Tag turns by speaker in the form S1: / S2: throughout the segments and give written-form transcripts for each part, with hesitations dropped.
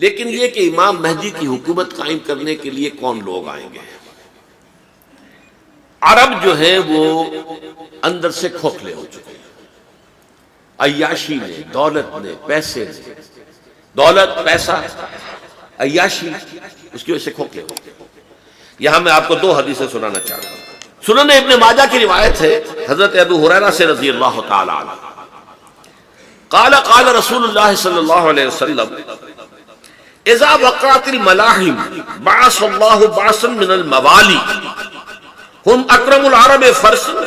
S1: لیکن یہ کہ امام مہدی کی حکومت قائم کرنے کے لیے کون لوگ آئیں گے؟ عرب جو ہے وہ اندر سے کھوکھلے ہو چکے ہیں، عیاشی نے، دولت نے، پیسے نے، دولت پیسہ عیاشی اس کی وجہ سے کھوکھلے ہو گئے۔ یہاں میں آپ کو دو حدیثیں سنانا چاہتا ہوں۔ سنن ابن ماجہ کی روایت ہے حضرت ابو ہریرہ سے رضی اللہ تعالی عنہ، قال قال رسول اللہ صلی اللہ علیہ وسلم اذا وقعت الملاحم بعث اللہ بعثا من الموالی ہم اکرم العرب فرسا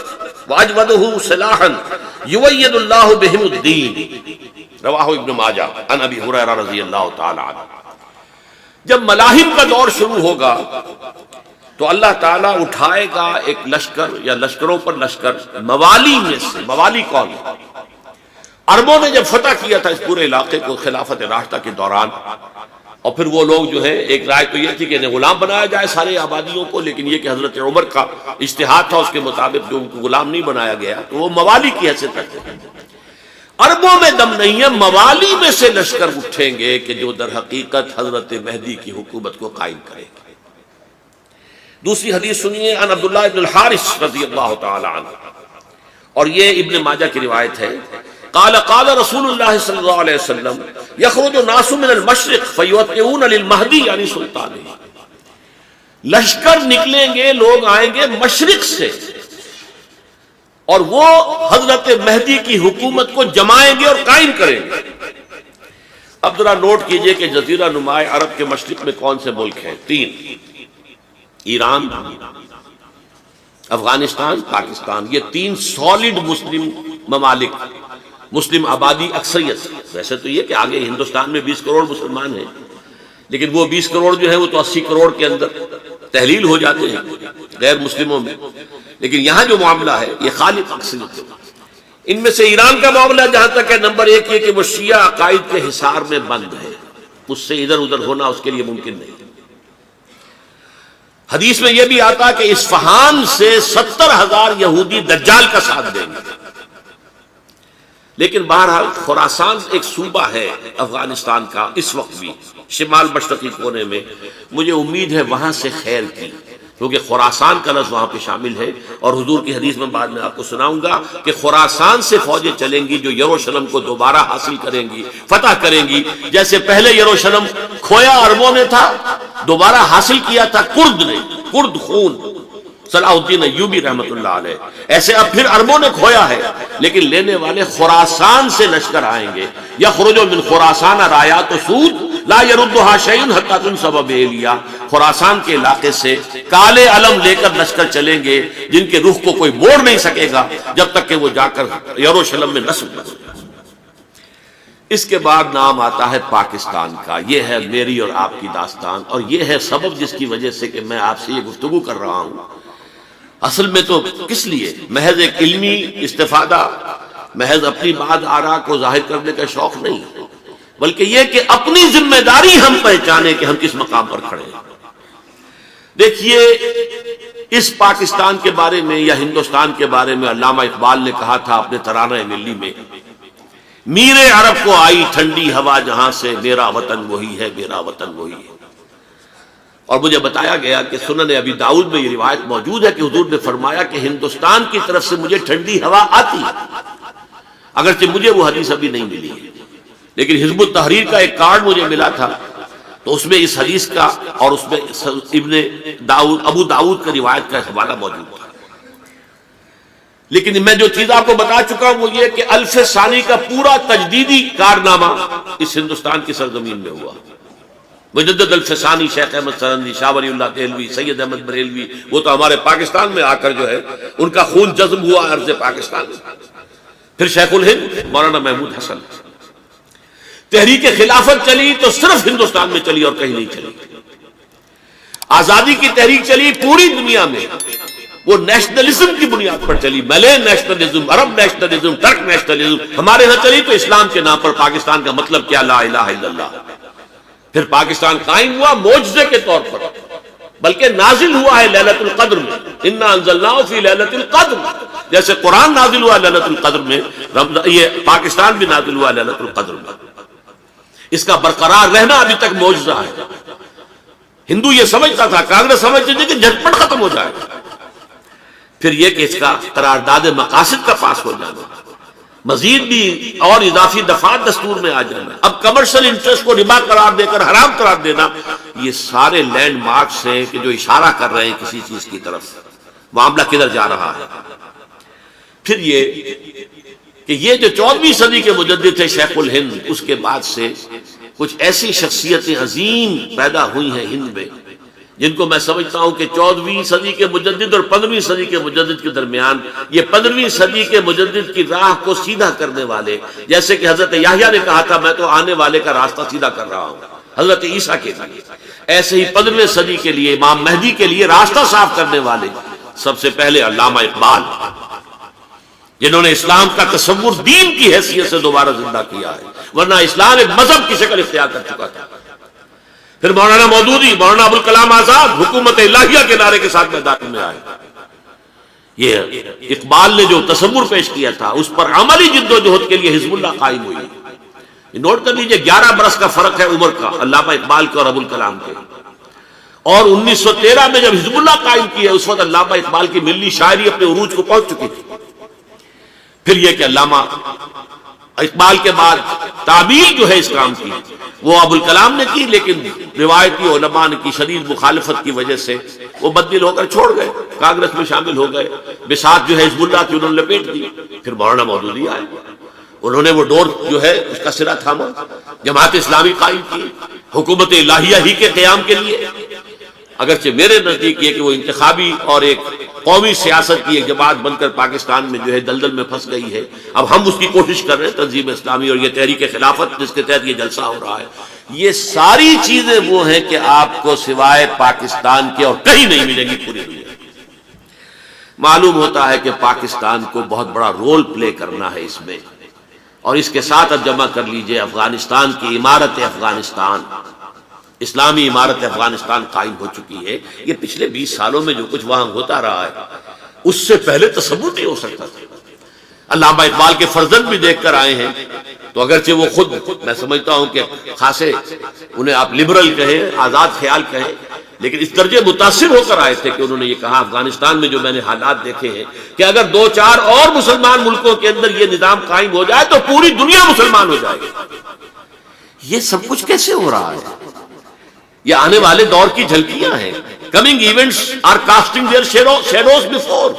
S1: واجودہ سلاحا یوید اللہ بہم الدین، رواہ ابن ماجہ عن ابی ہریرہ رضی اللہ تعالی عنہ۔ جب ملاحم کا دور شروع ہوگا تو اللہ تعالیٰ اٹھائے گا ایک لشکر یا لشکروں پر لشکر موالی میں سے۔ موالی کون ہے؟ عربوں نے جب فتح کیا تھا اس پورے علاقے کو خلافت راشدہ کے دوران، اور پھر وہ لوگ جو ہے، ایک رائے تو یہ تھی کہ انہیں غلام بنایا جائے سارے آبادیوں کو، لیکن یہ کہ حضرت عمر کا اجتہاد تھا، اس کے مطابق جو ان کو غلام نہیں بنایا گیا تو وہ موالی کی حیثیت رکھتے ہیں۔ عربوں میں دم نہیں ہے، موالی میں سے لشکر اٹھیں گے کہ جو در حقیقت حضرت مہدی کی حکومت کو قائم کریں گے۔ دوسری حدیث سنیے عن عبداللہ ابن الحارث رضی اللہ تعالی عنہ، اور یہ ابن ماجہ کی روایت ہے، قال قال رسول اللہ صلی اللہ علیہ وسلم یخرج الناس من المشرق فیوطئون للمہدی یعنی سلطان، لشکر نکلیں گے، لوگ آئیں گے مشرق سے اور وہ حضرت مہدی کی حکومت کو جمائیں گے اور قائم کریں گے۔ اب ذرا نوٹ کیجئے کہ جزیرہ نما عرب کے مشرق میں کون سے ملک ہیں؟ تین: ایران، افغانستان، پاکستان۔ یہ تین سالڈ مسلم ممالک، مسلم آبادی اکثریت۔ ویسے تو یہ کہ آگے ہندوستان میں 20 کروڑ مسلمان ہیں، لیکن وہ 20 کروڑ جو ہے وہ تو 80 کروڑ کے اندر تحلیل ہو جاتے ہیں غیر مسلموں میں، لیکن یہاں جو معاملہ ہے یہ خالص اکثریت ہے۔ ان میں سے ایران کا معاملہ جہاں تک ہے، نمبر 1 یہ کہ وہ شیعہ عقائد کے حصار میں بند ہے، اس سے ادھر ادھر ہونا اس کے لیے ممکن نہیں۔ حدیث میں یہ بھی آتا کہ اصفہان سے 70,000 یہودی دجال کا ساتھ دیں گے۔ لیکن بہرحال خراسان ایک صوبہ ہے افغانستان کا اس وقت بھی شمال مشرقی کونے میں، مجھے امید ہے وہاں سے خیر کی، کیونکہ خراسان کا لفظ وہاں پہ شامل ہے، اور حضور کی حدیث میں بعد میں آپ کو سناؤں گا کہ خراسان سے فوجیں چلیں گی جو یروشلم کو دوبارہ حاصل کریں گی، فتح کریں گی۔ جیسے پہلے یروشلم کھویا عربوں نے تھا، دوبارہ حاصل کیا تھا کرد نے، کرد خون صلاح الدین ایوبی رحمۃ اللہ علیہ، ایسے اب پھر عربوں نے کھویا ہے، لیکن لینے والے خراسان سے لشکر آئیں گے۔ یخرج من خراسان رایات سود لا يردها شيء حتى تنصب بإيلیا، خراسان کے علاقے سے کالے علم لے کر لشکر چلیں گے جن کے رخ کو کوئی موڑ نہیں سکے گا جب تک کہ وہ جا کر یروشلم میں نصب نہ ہو جائے۔ اس کے بعد نام آتا ہے پاکستان کا۔ یہ ہے میری اور آپ کی داستان، اور یہ ہے سبب جس کی وجہ سے کہ میں آپ سے یہ گفتگو کر رہا ہوں۔ اصل میں تو کس لیے؟ محض ایک علمی استفادہ، محض اپنی بات آراء کو ظاہر کرنے کا شوق نہیں، بلکہ یہ کہ اپنی ذمہ داری ہم پہچانے کہ ہم کس مقام پر کھڑے ہیں۔ دیکھیے، اس پاکستان کے بارے میں یا ہندوستان کے بارے میں علامہ اقبال نے کہا تھا اپنے ترانہ ملی میں، میر عرب کو آئی ٹھنڈی ہوا جہاں سے، میرا وطن وہی ہے، میرا وطن وہی ہے۔ اور مجھے بتایا گیا کہ سنن ابی داؤد میں یہ روایت موجود ہے کہ حضور نے فرمایا کہ ہندوستان کی طرف سے مجھے ٹھنڈی ہوا آتی، اگرچہ مجھے وہ حدیث ابھی نہیں ملی ہے، لیکن حزب التحریر کا ایک کارڈ مجھے ملا تھا، تو اس میں اس حدیث کا اور اس میں ابن داؤد ابو داؤد کا روایت کا حوالہ موجود تھا۔ لیکن میں جو چیز آپ کو بتا چکا ہوں وہ یہ کہ الف ثانی کا پورا تجدیدی کارنامہ اس ہندوستان کی سرزمین میں ہوا۔ مجدد الف ثانی شیخ احمد سرندی، شاہ ولی اللہ دہلوی، سید احمد بریلوی، وہ تو ہمارے پاکستان میں آ کر جو ہے ان کا خون جذب ہوا ارض پاکستان میں۔ پھر شیخ الہند مولانا محمود حسن، تحریک خلافت چلی تو صرف ہندوستان میں چلی اور کہیں نہیں چلی۔ آزادی کی تحریک چلی پوری دنیا میں، وہ نیشنلزم کی بنیاد پر چلی، ملے نیشنلزم، عرب نیشنلزم، ترک نیشنلزم۔ ہمارے ہاں چلی تو اسلام کے نام پر، پاکستان کا مطلب کیا؟ لا الہ الا اللہ۔ پھر پاکستان قائم ہوا معجزے کے طور پر، بلکہ نازل ہوا ہے لیلۃ القدر میں، انا انزلناہ فی لیلۃ القدر، جیسے قرآن نازل ہوا لیلۃ القدر میں، یہ پاکستان بھی نازل ہوا لیلۃ القدر میں۔ اس کا برقرار رہنا ابھی تک معجزہ ہے. ہندو یہ سمجھتا تھا، کانگریس سمجھتی تھی کہ جھٹپٹ ختم ہو جائے. پھر یہ کہ اس کا قرارداد مقاصد کا پاس ہو جانا، مزید بھی اور اضافی دفعات دستور میں آ جانا، اب کمرشل انٹرسٹ کو ربا قرار دے کر حرام قرار دینا، یہ سارے لینڈ مارکس ہیں کہ جو اشارہ کر رہے ہیں کسی چیز کی طرف، معاملہ کدھر جا رہا ہے. پھر یہ کہ یہ جو 14ویں صدی کے مجدد تھے شیخ الہند، اس کے بعد سے کچھ ایسی شخصیتیں عظیم پیدا ہوئی ہیں ہند میں، جن کو میں سمجھتا ہوں کہ 14ویں صدی کے مجدد اور 15ویں صدی کے مجدد کے درمیان یہ 15ویں صدی کے مجدد کی راہ کو سیدھا کرنے والے، جیسے کہ حضرت یحییٰ نے کہا تھا میں تو آنے والے کا راستہ سیدھا کر رہا ہوں حضرت عیسیٰ کے لیے، ایسے ہی 15ویں صدی کے لیے امام مہدی کے لیے راستہ صاف کرنے والے سب سے پہلے علامہ اقبال، جنہوں نے اسلام کا تصور دین کی حیثیت سے دوبارہ زندہ کیا ہے، ورنہ اسلام ایک مذہب کی شکل اختیار کر چکا تھا. پھر مولانا مودودی، مولانا ابوالکلام آزاد حکومت الہیہ کے نعرے کے ساتھ میدان میں آئے. یہ اقبال نے جو تصور پیش کیا تھا اس پر عملی جد و جہد کے لیے حزب اللہ قائم ہوئی. نوٹ کر لیجئے 11 برس کا فرق ہے عمر کا علامہ اقبال کے اور ابوالکلام کے. اور 1913 میں جب حزب اللہ قائم کیا اس وقت علامہ اقبال کی ملی شاعری اپنے عروج کو پہنچ چکی تھی. پھر یہ کہ علامہ اقبال کے بعد تعبیر جو ہے اس کام کی وہ ابوالکلام نے کی، لیکن روایتی علماء کی شدید مخالفت کی وجہ سے وہ بددل ہو کر چھوڑ گئے، کانگریس میں شامل ہو گئے، بساط جو ہے حزب اللہ کی انہوں نے لپیٹ دی. پھر مولانا مودودی آئے، انہوں نے وہ ڈور جو ہے اس کا سرا تھاما، جماعت اسلامی قائم کی حکومت الہیہ ہی کے قیام کے لیے. اگرچہ میرے نزدیک یہ کہ وہ انتخابی اور ایک قومی سیاست کی ایک جماعت بن کر پاکستان میں جو ہے دلدل میں پھنس گئی ہے، اب ہم اس کی کوشش کر رہے ہیں تنظیم اسلامی اور یہ تحریک خلافت جس کے تحت یہ جلسہ ہو رہا ہے. یہ ساری چیزیں وہ ہیں کہ آپ کو سوائے پاکستان کے اور کہیں نہیں ملیں گی پوری دنیا. معلوم ہوتا ہے کہ پاکستان کو بہت بڑا رول پلے کرنا ہے اس میں، اور اس کے ساتھ اب جمع کر لیجئے افغانستان کی عمارت افغانستان، اسلامی عمارت افغانستان قائم ہو چکی ہے. یہ پچھلے 20 سالوں میں جو کچھ وہاں ہوتا رہا ہے اس سے پہلے تصور نہیں ہو سکتا تھا. علامہ اقبال کے فرزند بھی دیکھ کر آئے ہیں، تو اگرچہ وہ خود میں سمجھتا ہوں کہ خاصے انہیں آپ لبرل کہیں، آزاد خیال کہیں، لیکن اس درجے متاثر ہو کر آئے تھے کہ انہوں نے یہ کہا افغانستان میں جو میں نے حالات دیکھے ہیں کہ اگر 2-4 اور مسلمان ملکوں کے اندر یہ نظام قائم ہو جائے تو پوری دنیا مسلمان ہو جائے گی. یہ سب کچھ کیسے ہو رہا ہے؟ یہ آنے والے دور کی جھلکیاں ہیں. Coming events are casting their shadows before.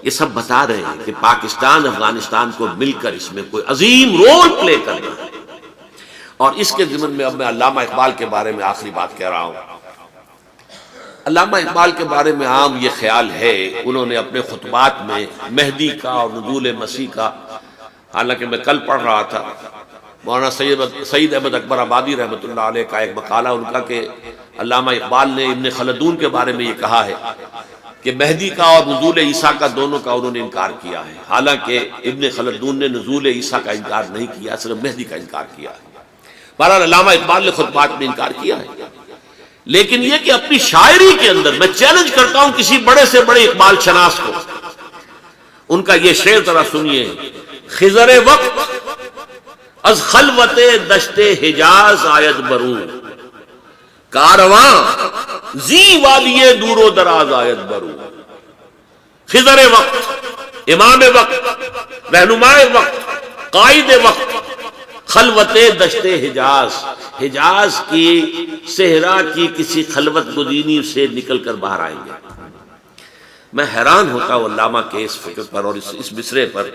S1: یہ سب بتا رہے ہیں کہ پاکستان افغانستان کو مل کر اس میں کوئی عظیم رول پلے کرنا ہے. اور اس کے ضمن میں اب میں علامہ اقبال کے بارے میں آخری بات کہہ رہا ہوں. علامہ اقبال کے بارے میں عام یہ خیال ہے، انہوں نے اپنے خطبات میں مہدی کا اور نزول مسیح کا، حالانکہ میں کل پڑھ رہا تھا مولانا سعید احمد اکبر آبادی رحمۃ اللہ علیہ کا ایک مقالہ ان کا کہ علامہ اقبال نے ابن خلدون کے بارے میں یہ کہا ہے کہ مہدی کا اور نزول عیسیٰ کا دونوں کا انہوں نے انکار کیا ہے، حالانکہ ابن خلدون نے نزول عیسیٰ کا انکار نہیں کیا، صرف مہدی کا انکار کیا ہے. بہرحال علامہ اقبال نے خطبات میں انکار کیا ہے، لیکن یہ کہ اپنی شاعری کے اندر میں چیلنج کرتا ہوں کسی بڑے سے بڑے اقبال شناس کو، ان کا یہ شعر ذرا سنیے. خضر وقت از خلوت دشت حجاز آید برو، کارواں زی والی دور و دراز آید برو. خضر وقت، امام وقت، رہنمائے وقت، قائد وقت، خلوت دشت حجاز، حجاز کی صحرا کی کسی خلوت گزینی سے نکل کر باہر آئیں گے. میں حیران ہوتا ہوں علامہ کے اس فکر پر اور اس مصرے پر.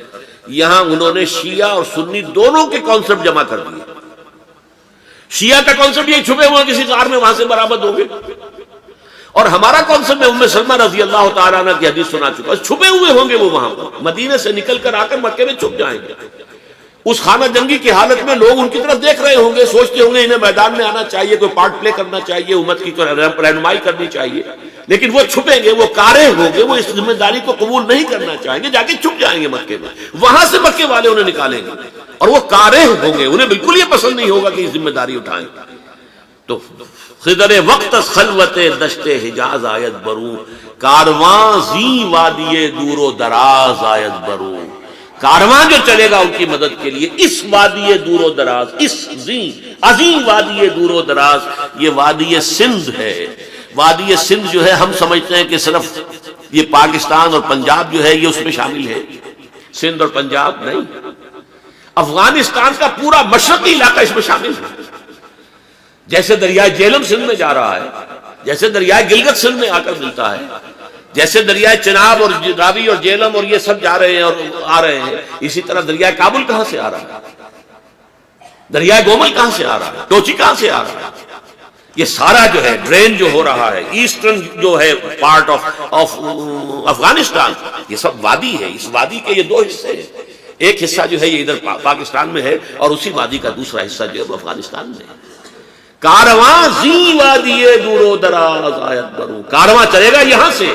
S1: یہاں انہوں نے شیعہ اور سنی دونوں کے کانسیپٹ جمع کر دیے. شیعہ کا کانسیپٹ یہ چھپے ہوئے کسی غار میں وہاں سے برآمد ہو گئے، اور ہمارا کانسیپٹ میں ام سلمہ رضی اللہ تعالیٰ عنہ کی حدیث سنا چکا، چھپے ہوئے ہوں گے وہ وہاں پر، مدینے سے نکل کر آ کر مکے میں چھپ جائیں گے. اس خانہ جنگی کی حالت میں لوگ ان کی طرف دیکھ رہے ہوں گے، سوچتے ہوں گے انہیں میدان میں آنا چاہیے، کوئی پارٹ پلے کرنا چاہیے، امت کی رہنمائی کرنی چاہیے، لیکن وہ چھپیں گے، وہ کارے ہوں گے، وہ اس ذمہ داری کو قبول نہیں کرنا چاہیں گے، جا کے چھپ جائیں گے مکے میں. وہاں سے مکے والے انہیں نکالیں گے اور وہ کارے ہوں گے، انہیں بالکل یہ پسند نہیں ہوگا کہ یہ ذمہ داری اٹھائیں. تو خضر وقت خلوت دشت حجاز آیت برو، کارواں زی وادی دور و دراز آیت برو. کارواں جو چلے گا ان کی مدد کے لیے اس وادی دور و دراز، اس زی عظیم وادی دور و دراز یہ وادی سندھ ہے. وادی سندھ جو ہے ہم سمجھتے ہیں کہ صرف یہ پاکستان اور پنجاب جو ہے یہ اس میں شامل ہے. سندھ اور پنجاب نہیں، افغانستان کا پورا مشرقی علاقہ اس میں شامل ہے. جیسے دریائے جہلم سندھ میں جا رہا ہے، جیسے دریائے گلگت سندھ میں آ کر ملتا ہے، جیسے دریائے چناب اور راوی اور جہلم اور یہ سب جا رہے ہیں اور آ رہے ہیں، اسی طرح دریائے کابل کہاں سے آ رہا ہے، دریائے گومل کہاں سے آ رہا ہے، ٹوچی کہاں سے آ رہا ہے. یہ سارا جو ہے ڈرین جو ہو رہا ہے ایسٹرن جو ہے پارٹ آف افغانستان، یہ سب وادی ہے. اس وادی کے یہ دو حصے ہیں، ایک حصہ جو ہے یہ ادھر پاکستان میں ہے اور اسی وادی کا دوسرا حصہ جو ہے وہ افغانستان میں ہے. کارواں زی وادی دور و دراز آیت برو، کارواں چلے گا یہاں سے.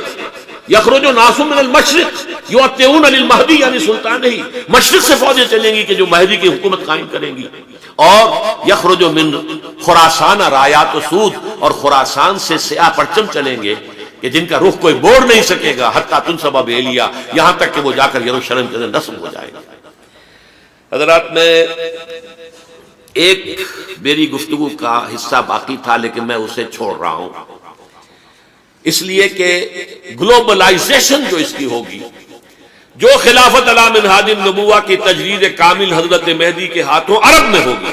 S1: یخرج ناس من المشرق یؤتون للمہدی یعنی سلطان ہی، مشرق سے فوجیں چلیں گی کہ جو مہدی کی حکومت قائم کریں گی. اور یخرج من خراسان رایات و سود، اور خراسان سے سیاہ پرچم چلیں گے کہ جن کا رخ کوئی موڑ نہیں سکے گا، حتیٰ تنصب بیلیا، یہاں تک کہ وہ جا کر یروشلم کے اندر نصب ہو جائے گا. حضرات، میں ایک میری گفتگو کا حصہ باقی تھا لیکن میں اسے چھوڑ رہا ہوں، اس لیے کہ گلوبلائزیشن جو اس کی ہوگی، جو خلافت علی منہاج النبوہ کی تجدید کامل حضرت مہدی کے ہاتھوں عرب میں ہوگی،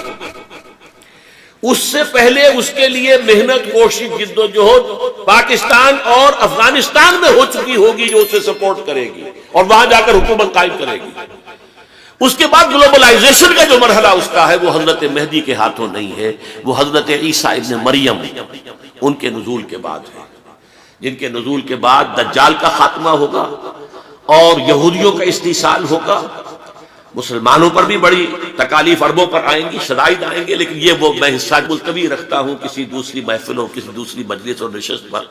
S1: اس سے پہلے اس کے لیے محنت، کوشش، جد و جہد پاکستان اور افغانستان میں ہو چکی ہوگی جو اسے سپورٹ کرے گی اور وہاں جا کر حکومت قائم کرے گی. اس کے بعد گلوبلائزیشن کا جو مرحلہ اس کا ہے وہ حضرت مہدی کے ہاتھوں نہیں ہے، وہ حضرت عیسیٰ ابن مریم ان کے نزول کے بعد ہے، جن کے نزول کے بعد دجال کا خاتمہ ہوگا اور یہودیوں کا استحصال ہوگا. مسلمانوں پر بھی بڑی تکالیف عربوں پر آئیں گی، شدائد آئیں گے، لیکن یہ وہ میں حصہ ملتوی رکھتا ہوں کسی دوسری محفل اور کسی دوسری مجلس اور نشست پر.